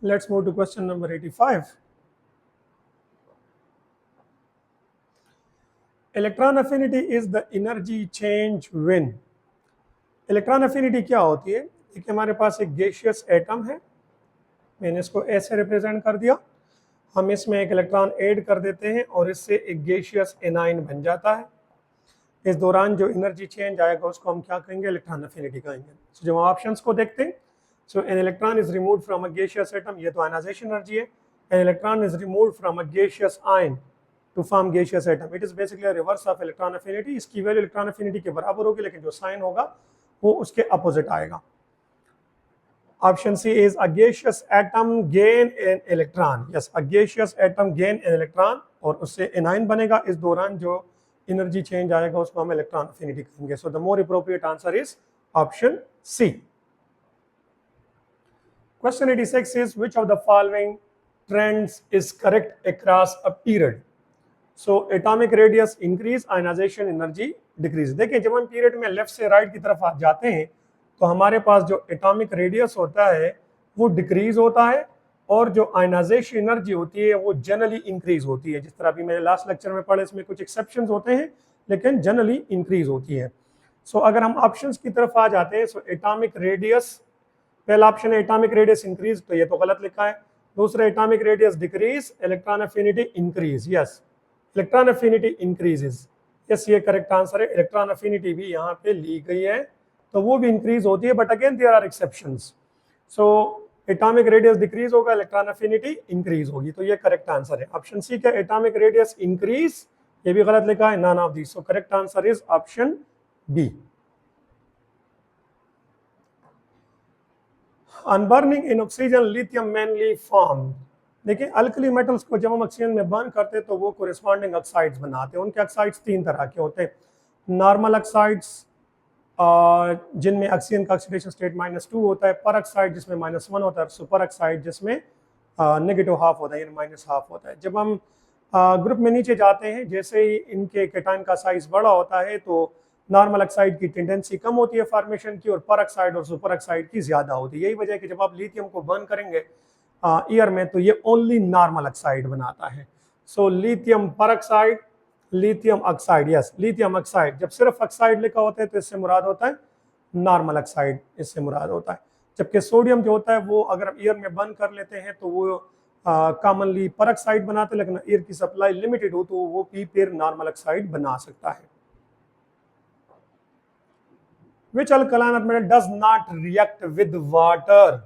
Let's move to question number 85. Electron affinity is the energy change when. Electron affinity क्या होती है? देखिए हमारे पास एक गैसियस एटम है, मैंने इसको ऐसे रिप्रेजेंट कर दिया। हम इसमें एक इलेक्ट्रॉन ऐड कर देते हैं और इससे एक गैसियस एनाइन बन जाता है। इस दौरान जो एनर्जी चेंज आएगा उसको हम क्या कहेंगे? इलेक्ट्रॉन अफिनिटी कहेंगे। So, जब हम ऑप्शंस को देखते हैं, so an electron is removed from a gaseous atom, ये तो आयनाइजेशन एनर्जी है। An electron is removed from a gaseous ion to form gaseous atom, it is basically reverse of electron affinity. इसकी value electron affinity के बराबर होगी, लेकिन जो sign होगा वो उसके अपोजिट आएगा। Option C is a gaseous atom gain an electron. Yes, a gaseous atom gain an electron और उससे एनाइन बनेगा। इस दौरान जो एनर्जी चेंज आएगा उसको हम इलेक्ट्रॉन अफिनिटी कहेंगे। So the more appropriate answer is option C. Question 86 is which of the following trends is correct across a period? So atomic radius increase, ionization energy decrease. देखिए जब हम period में left से right की तरफ जाते हैं तो हमारे पास जो एटॉमिक रेडियस होता है वो डिक्रीज होता है और जो आयनाइजेशन एनर्जी होती है वो जनरली इंक्रीज होती है। जिस तरह अभी मैंने लास्ट लेक्चर में पढ़ा, इसमें कुछ एक्सेप्शंस होते हैं लेकिन जनरली इंक्रीज होती है। सो अगर हम ऑप्शंस की तरफ आ जाते हैं, सो एटॉमिक रेडियस, पहला ऑप्शन है एटॉमिक रेडियस इंक्रीज, तो ये तो गलत लिखा है। दूसरा atomic radius decrease, electron affinity increase. Yes, electron affinity increases. Yes, ये करेक्ट आंसर है। इलेक्ट्रॉन अफिनिटी भी यहाँ पे ली गई है तो वो भी इंक्रीज होती है, but again there are exceptions. So atomic radius decrease होगा, इलेक्ट्रॉन अफिनिटी इंक्रीज होगी, तो ये करेक्ट आंसर है। ऑप्शन सी का एटॉमिक रेडियस इंक्रीज, ये भी गलत लिखा है, none of this. So correct answer is option B. On burning in oxygen, lithium mainly formed. देखिए अल्कली मेटल्स को जब हम ऑक्सीजन में बर्न करते हैं तो वो कोरिस्पॉन्डिंग ऑक्साइड्स बनाते हैं। उनके ऑक्साइड्स तीन तरह के होते हैं। नॉर्मल ऑक्साइड्स जिनमें ऑक्सीजन का ऑक्सीडेशन स्टेट -2 होता है, पर ऑक्साइड जिसमें -1 होता है, सुपर ऑक्साइड जिसमें नेगेटिव हाफ होता है यानी -हाफ होता है। जब हम ग्रुप में नीचे जाते हैं, जैसे ही इनके केटायन का साइज बड़ा होता है तो नॉर्मल ऑक्साइड की टेंडेंसी कम होती है फॉर्मेशन की और पर ऑक्साइड और सुपर ऑक्साइड की ज्यादा होती है। यही वजह है कि जब आप लिथियम को बर्न करेंगे ईयर में तो ये ओनली नॉर्मल ऑक्साइड बनाता है। सो लिथियम पर oxide, lithium oxide. Yes, lithium oxide. जब सिर्फ ऑक्साइड लिखा होता है तो इससे मुराद होता है नॉर्मल ऑक्साइड, इससे मुराद होता है। जबकि सोडियम जो होता है वो अगर हम ईयर में बर्न कर लेते हैं तो वो कॉमनली पर ऑक्साइड बनाते हैं, लेकिन ईयर की सप्लाई लिमिटेड हो तो वो भी फिर नॉर्मल ऑक्साइड बना सकता है। Which alkaline earth metal does not react with water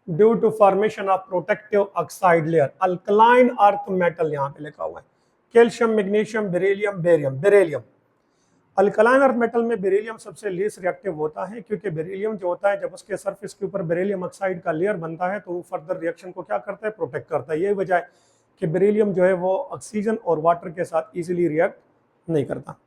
due to formation of protective oxide layer? Alkaline earth metal यहाँ पे लिखा हुआ है, calcium, magnesium, beryllium, barium. Beryllium, alkaline earth metal में बेरिलियम सबसे लीस्ट रिएक्टिव होता है, क्योंकि बेरिलियम जो होता है जब उसके सरफेस के ऊपर बेरिलियम ऑक्साइड का लेयर बनता है तो वो फर्दर रिएक्शन को क्या करता है? प्रोटेक्ट करता है। यही वजह है कि बेरिलियम जो है वो ऑक्सीजन और वाटर के साथ इजीली रिएक्ट नहीं करता।